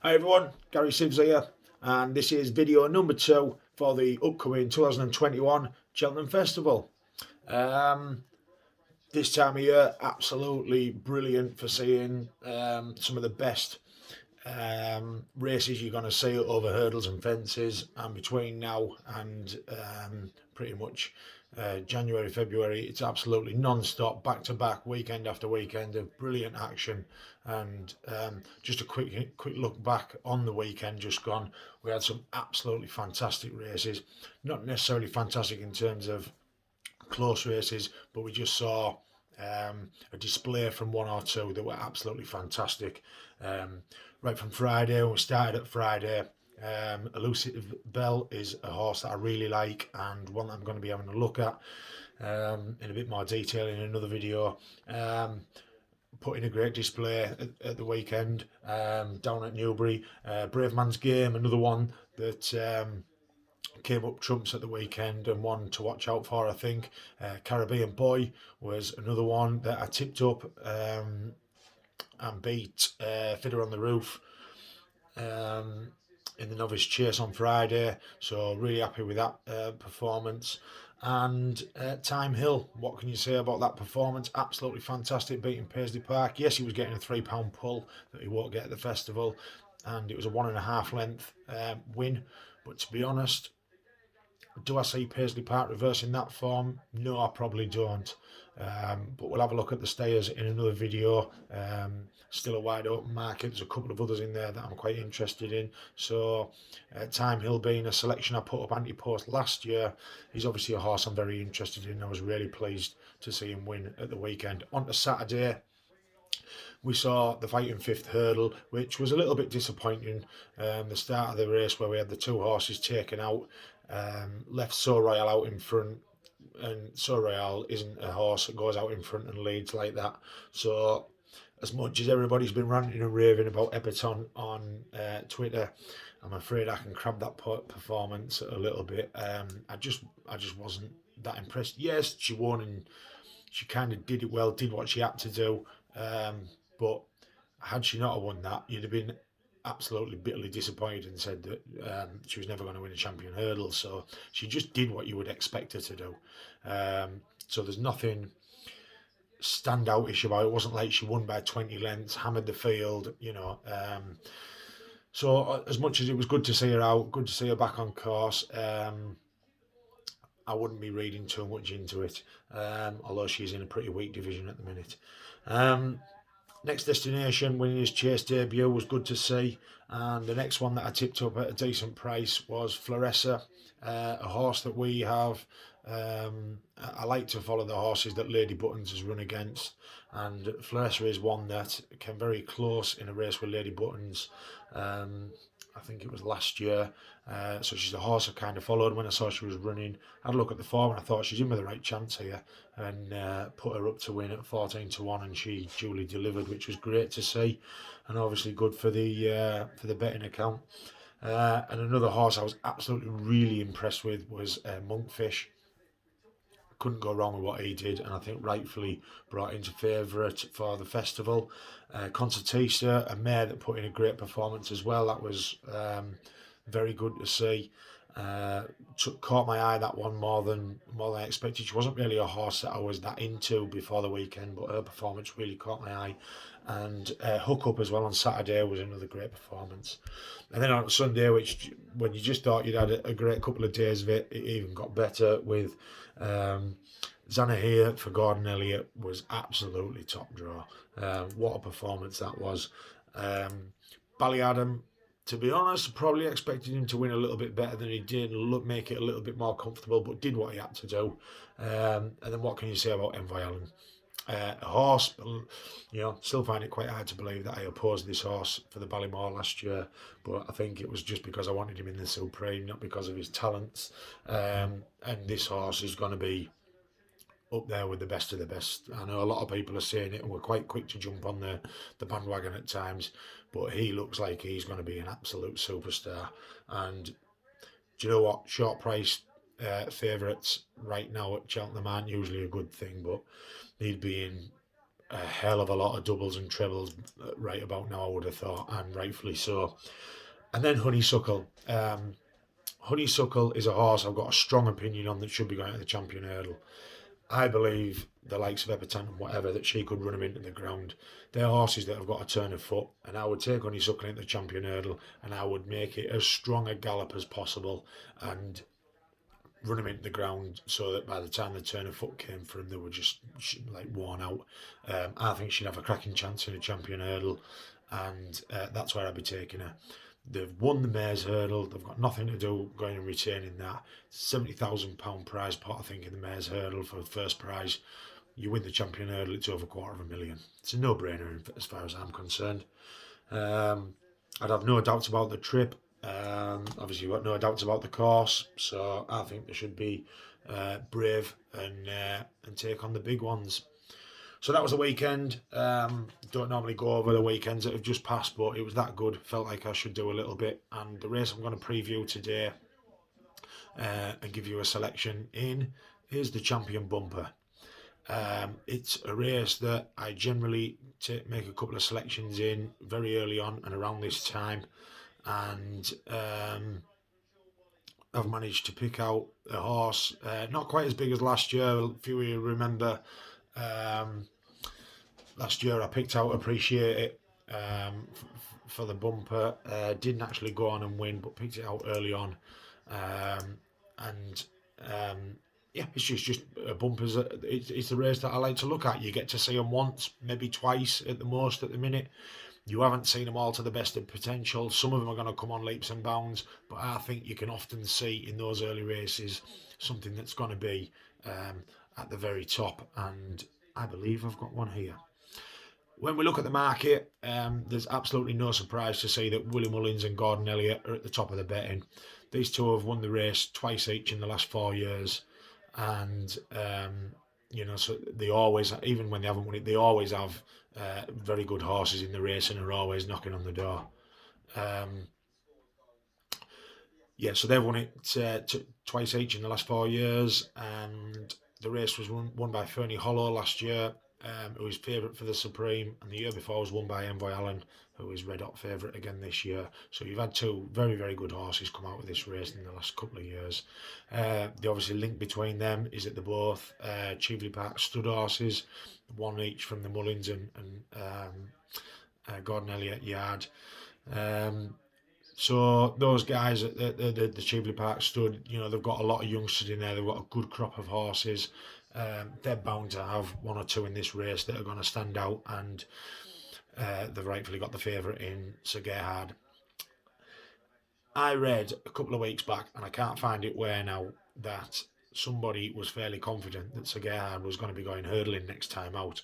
Hi everyone, Gary Sims here, and this is video number 2 for the upcoming 2021 Cheltenham Festival. This time of year, absolutely brilliant for seeing some of the best races you're going to see over hurdles and fences, and between now and pretty much January, February, it's absolutely non-stop, back-to-back, weekend after weekend of brilliant action. And just a quick look back on the weekend just gone, we had some absolutely fantastic races. Not necessarily fantastic in terms of close races, but we just saw a display from one or two that were absolutely fantastic. Right from Friday, when we started at Friday, Elusive Bell is a horse that I really like and one that I'm going to be having a look at in a bit more detail in another video. Put in a great display at the weekend down at Newbury. Brave Man's Game, another one that came up trumps at the weekend and one to watch out for, I think. Caribbean Boy was another one that I tipped up and beat Fiddler on the Roof in the novice chase on Friday, so really happy with that performance. And Time Hill, what can you say about that performance? Absolutely fantastic, beating Paisley Park. Yes, he was getting a £3 pull that he won't get at the festival, and it was a 1.5 length win, but to be honest, do I see Paisley Park reversing that form? No, I probably don't. But we'll have a look at the stayers in another video. Still a wide open market. There's a couple of others in there that I'm quite interested in. So, Time Hill being a selection I put up anti-post last year, he's obviously a horse I'm very interested in. I was really pleased to see him win at the weekend. On to Saturday, we saw the fighting fifth hurdle, which was a little bit disappointing. The start of the race where we had the two horses taken out, left So Royal out in front, and So Royal isn't a horse that goes out in front and leads like that. So as much as everybody's been ranting and raving about Epperton on Twitter, I'm afraid I can crab that performance a little bit. I just wasn't that impressed. Yes, she won and she kind of did it well, did what she had to do. But had she not have won that, you'd have been absolutely bitterly disappointed and said that she was never going to win a champion hurdle. So she just did what you would expect her to do. So there's nothing standoutish about it. It wasn't like she won by 20 lengths, hammered the field, So as much as it was good to see her out, good to see her back on course, I wouldn't be reading too much into it, although she's in a pretty weak division at the minute. Next destination, winning his chase debut, was good to see. And the next one that I tipped up at a decent price was Floressa, a horse that we have. I like to follow the horses that Lady Buttons has run against, and Floressa is one that came very close in a race with Lady Buttons. I think it was last year. So she's a horse I kind of followed when I saw she was running. I had a look at the form and I thought she's in with the right chance here, and put her up to win at 14-1, and she duly delivered, which was great to see, and obviously good for the betting account. And another horse I was absolutely really impressed with was Monkfish. Couldn't go wrong with what he did, and I think rightfully brought into favourite for the festival. Concertista, a mare that put in a great performance as well. That was very good to see. Caught my eye, that one, more than I expected. She wasn't really a horse that I was that into before the weekend, but her performance really caught my eye. And Hook Up as well on Saturday was another great performance. And then on Sunday, which when you just thought you'd had a great couple of days of it, it even got better with Zanahiyr for Gordon Elliott was absolutely top draw. What a performance that was. Ballyadam, to be honest, probably expected him to win a little bit better than he did, make it a little bit more comfortable, but did what he had to do. And then what can you say about Envoy Allen? A horse, still find it quite hard to believe that I opposed this horse for the Ballymore last year, but I think it was just because I wanted him in the Supreme, not because of his talents. And this horse is going to be up there with the best of the best. I know a lot of people are saying it, and we're quite quick to jump on the bandwagon at times, but he looks like he's going to be an absolute superstar. And do you know what? Short price favourites right now at Cheltenham aren't usually a good thing, but he'd be in a hell of a lot of doubles and trebles right about now, I would have thought, and rightfully so. And then Honeysuckle. Honeysuckle is a horse I've got a strong opinion on that should be going to the Champion Hurdle. I believe the likes of Epperton and whatever, that she could run him into the ground. They're horses that have got a turn of foot, and I would take Honeysuckle into the Champion Hurdle, and I would make it as strong a gallop as possible, and run him into the ground so that by the time the turn of foot came for him, they were just like worn out. I think she'd have a cracking chance in a Champion Hurdle, and that's where I'd be taking her. They've won the Mares Hurdle. They've got nothing to do going and retaining that. £70,000 prize pot, I think, in the Mares Hurdle for the first prize. You win the Champion Hurdle, it's over $250,000. It's a no-brainer as far as I'm concerned. I'd have no doubts about the trip. Obviously, you've got no doubts about the course, so I think they should be brave and take on the big ones. So that was a weekend. Don't normally go over the weekends that have just passed, but it was that good. Felt like I should do a little bit. And the race I'm going to preview today and give you a selection in is the Champion Bumper. It's a race that I generally make a couple of selections in very early on and around this time. And I've managed to pick out a horse, not quite as big as last year. A few of you remember last year I picked out Appreciate It for the bumper. Didn't actually go on and win, but picked it out early on. Yeah, it's just bumpers. It's the race that I like to look at. You get to see them once, maybe twice at the most at the minute. You haven't seen them all to the best of potential. Some of them are going to come on leaps and bounds, but I think you can often see in those early races something that's going to be at the very top, and I believe I've got one here. When we look at the market, there's absolutely no surprise to see that Willie Mullins and Gordon Elliott are at the top of the betting. These two have won the race twice each in the last 4 years, and so they always, even when they haven't won it, they always have very good horses in the race and are always knocking on the door. So they've won it twice each in the last 4 years, and the race was won by Fernie Hollow last year, who was favourite for the Supreme, and the year before was won by Envoy Allen, who is red hot favourite again this year. So you've had two very, very good horses come out with this race in the last couple of years. The obviously link between them is that they're both Cheveley Park stud horses, one each from the Mullins and Gordon Elliott yard. So those guys at the Cheveley Park stud, they've got a lot of youngsters in there. They've got a good crop of horses. They're bound to have one or two in this race that are going to stand out, and they've rightfully got the favourite in Sir Gerhard. I read a couple of weeks back, and I can't find it where now, that somebody was fairly confident that Sir Gerhard was going to be going hurdling next time out,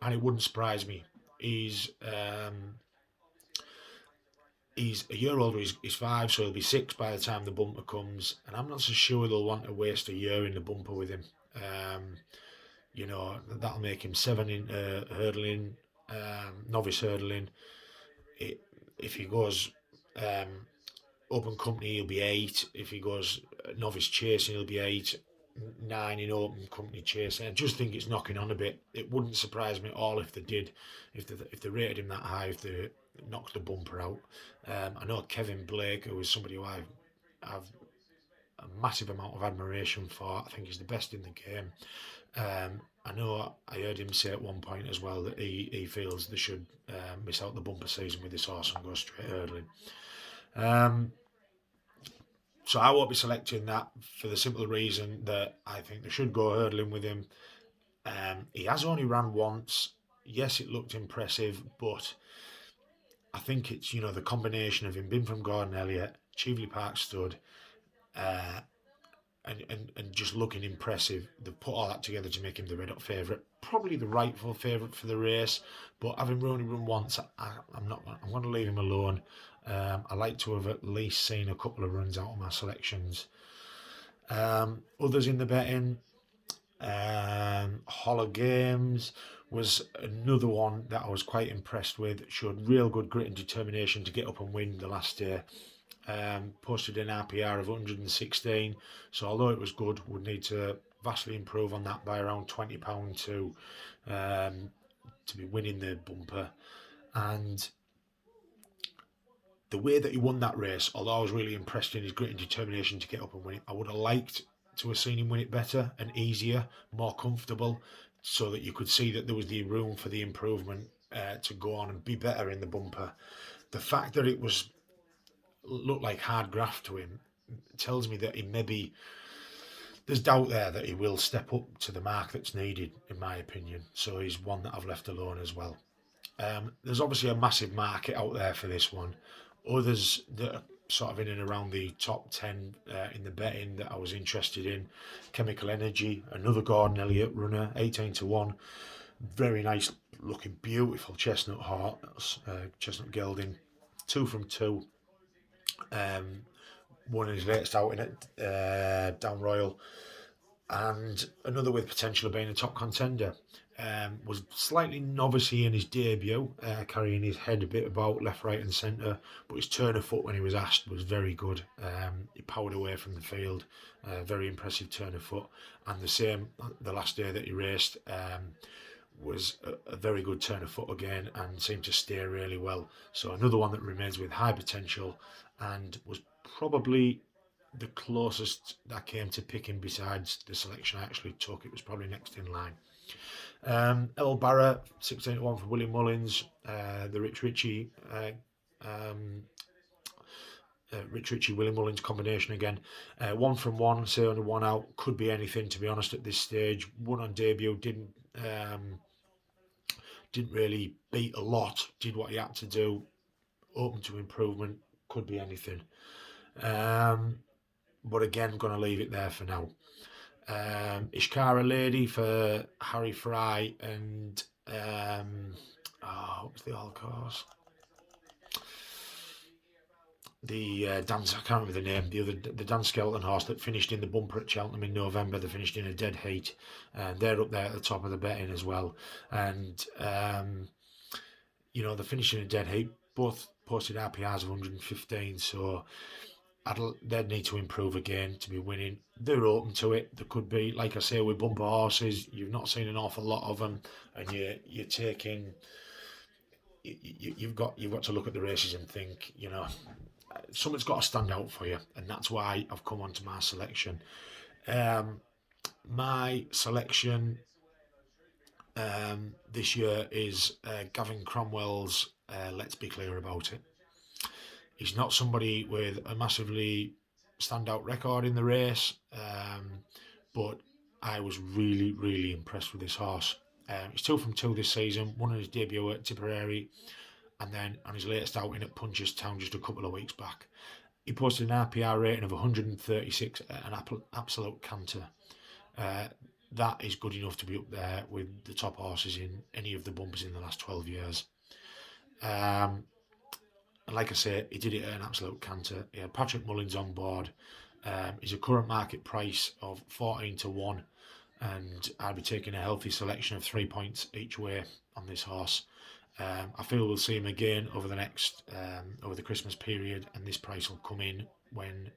and it wouldn't surprise me. He's a year older, he's 5, so he'll be 6 by the time the bumper comes, and I'm not so sure they'll want to waste a year in the bumper with him. That'll make him 7 in hurdling, novice hurdling. If he goes open company, he'll be 8. If he goes novice chasing, he'll be 8. 9 in open company chasing. I just think it's knocking on a bit. It wouldn't surprise me at all if they did, if they rated him that high, if they knocked the bumper out. I know Kevin Blake, who is somebody who I have a massive amount of admiration for. I think he's the best in the game. I know I heard him say at one point as well that he feels they should miss out the bumper season with this horse and go straight hurdling. So I won't be selecting that for the simple reason that I think they should go hurdling with him. He has only ran once. Yes, it looked impressive, but I think it's, the combination of him being from Gordon Elliott, Cheveley Park stud, and just looking impressive. They've put all that together to make him the red hot favourite. Probably the rightful favourite for the race, but having only run once, I'm going to leave him alone. I like to have at least seen a couple of runs out of my selections. Others in the betting, Hologames was another one that I was quite impressed with. Showed real good grit and determination to get up and win the last day. Posted an RPR of 116, so although it was good, would need to vastly improve on that by around £20 to be winning the bumper. And the way that he won that race, although I was really impressed in his grit and determination to get up and win it, I would have liked to have seen him win it better and easier, more comfortable, so that you could see that there was the room for the improvement to go on and be better in the bumper. The fact that it was looked like hard graft to him tells me that he maybe there's doubt there that he will step up to the mark that's needed, in my opinion. So he's one that I've left alone as well. There's obviously a massive market out there for this one. Others that are sort of in and around the top 10 in the betting that I was interested in. Chemical Energy, another Gordon Elliott runner, 18-1. Very nice looking, beautiful chestnut horse, chestnut gelding. 2 from 2. Won his latest outing at Down Royal. And another with potential of being a top contender. Was slightly novice-y in his debut, carrying his head a bit about left, right and centre, but his turn of foot when he was asked was very good. He powered away from the field, very impressive turn of foot, and the same the last day that he raced was a very good turn of foot again and seemed to steer really well. So another one that remains with high potential and was probably the closest that came to picking besides the selection I actually took. It was probably next in line. El Barra, 16-1 for William Mullins. The Rich Ritchie, William Mullins combination again. 1 from 1, say only 1 out. Could be anything, to be honest, at this stage. Won on debut, didn't really beat a lot. Did what he had to do. Open to improvement. Could be anything. But again, I'm going to leave it there for now. Ishkara Lady for Harry Fry and what was the all course? The Dan, I can't remember the name. The Dan Skelton horse that finished in the bumper at Cheltenham in November. They finished in a dead heat, and they're up there at the top of the betting as well. And they're finishing in a dead heat. Both posted RPRs of 115, so they'd need to improve again to be winning. They're open to it. There could be, like I say, with bumper horses, you've not seen an awful lot of them, and you're taking. You've got to look at the races and think, something's got to stand out for you, and that's why I've come on to my selection. My selection this year is Gavin Cromwell's Let's Be Clear About It. He's not somebody with a massively standout record in the race, but I was really, really impressed with this horse. He's 2 from 2 this season, won his debut at Tipperary, and then on his latest outing at Punchestown just a couple of weeks back. He posted an RPR rating of 136 at an absolute canter. That is good enough to be up there with the top horses in any of the bumpers in the last 12 years. And like I say, he did it at an absolute canter. He had Patrick Mullins on board. He's a current market price of 14-1, and I'd be taking a healthy selection of 3 points each way on this horse. I feel we'll see him again over the Christmas period, and this price will come in when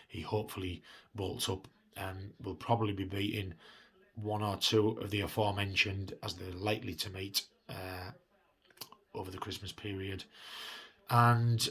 he hopefully bolts up, and will probably be beating 1 or 2 of the aforementioned as they're likely to meet over the Christmas period. And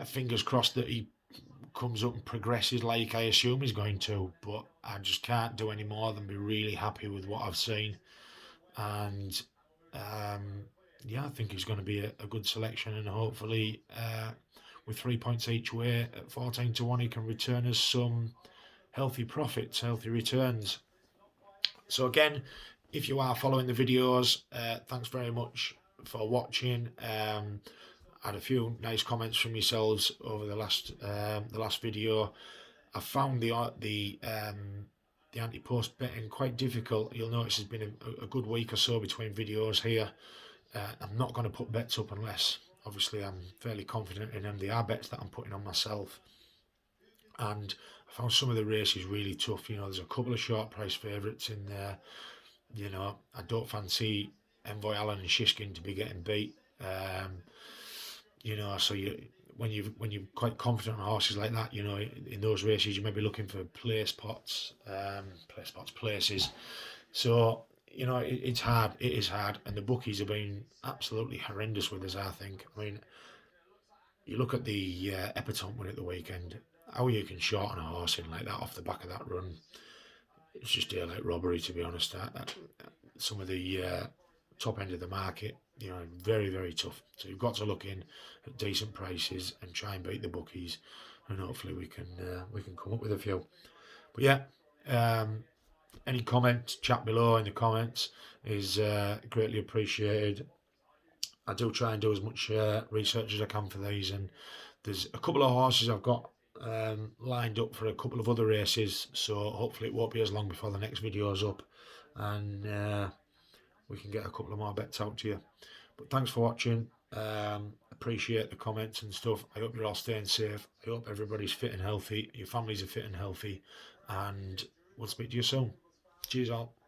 fingers crossed that he comes up and progresses like I assume he's going to, but I just can't do any more than be really happy with what I've seen. And I think he's going to be a good selection, and hopefully with 3 points each way at 14-1 he can return us some healthy profits, healthy returns. So again, if you are following the videos, thanks very much for watching. I had a few nice comments from yourselves over the last video. I found the anti-post betting quite difficult. You'll notice there's been a good week or so between videos here. I'm not going to put bets up unless, obviously, I'm fairly confident in them. They are bets that I'm putting on myself. And I found some of the races really tough. There's a couple of short price favourites in there. I don't fancy Envoy Allen and Shishkin to be getting beat. So when you're quite confident on horses like that, you know, in those races you may be looking for places. So you know, it's hard. It is hard, and the bookies have been absolutely horrendous with us. I think. I mean, you look at the Epatante win at the weekend. How you can shorten a horse in like that off the back of that run? It's just daylight robbery, to be honest. Some of the top end of the market, you know, very very tough. So you've got to look in at decent prices and try and beat the bookies, and hopefully we can come up with a few. But yeah, any comments, chat below in the comments is greatly appreciated. I do try and do as much research as I can for these, and there's a couple of horses I've got lined up for a couple of other races, so hopefully it won't be as long before the next video is up, and we can get a couple of more bets out to you. But thanks for watching. Appreciate the comments and stuff. I hope you're all staying safe. I hope everybody's fit and healthy, your families are fit and healthy, and we'll speak to you soon. Cheers all.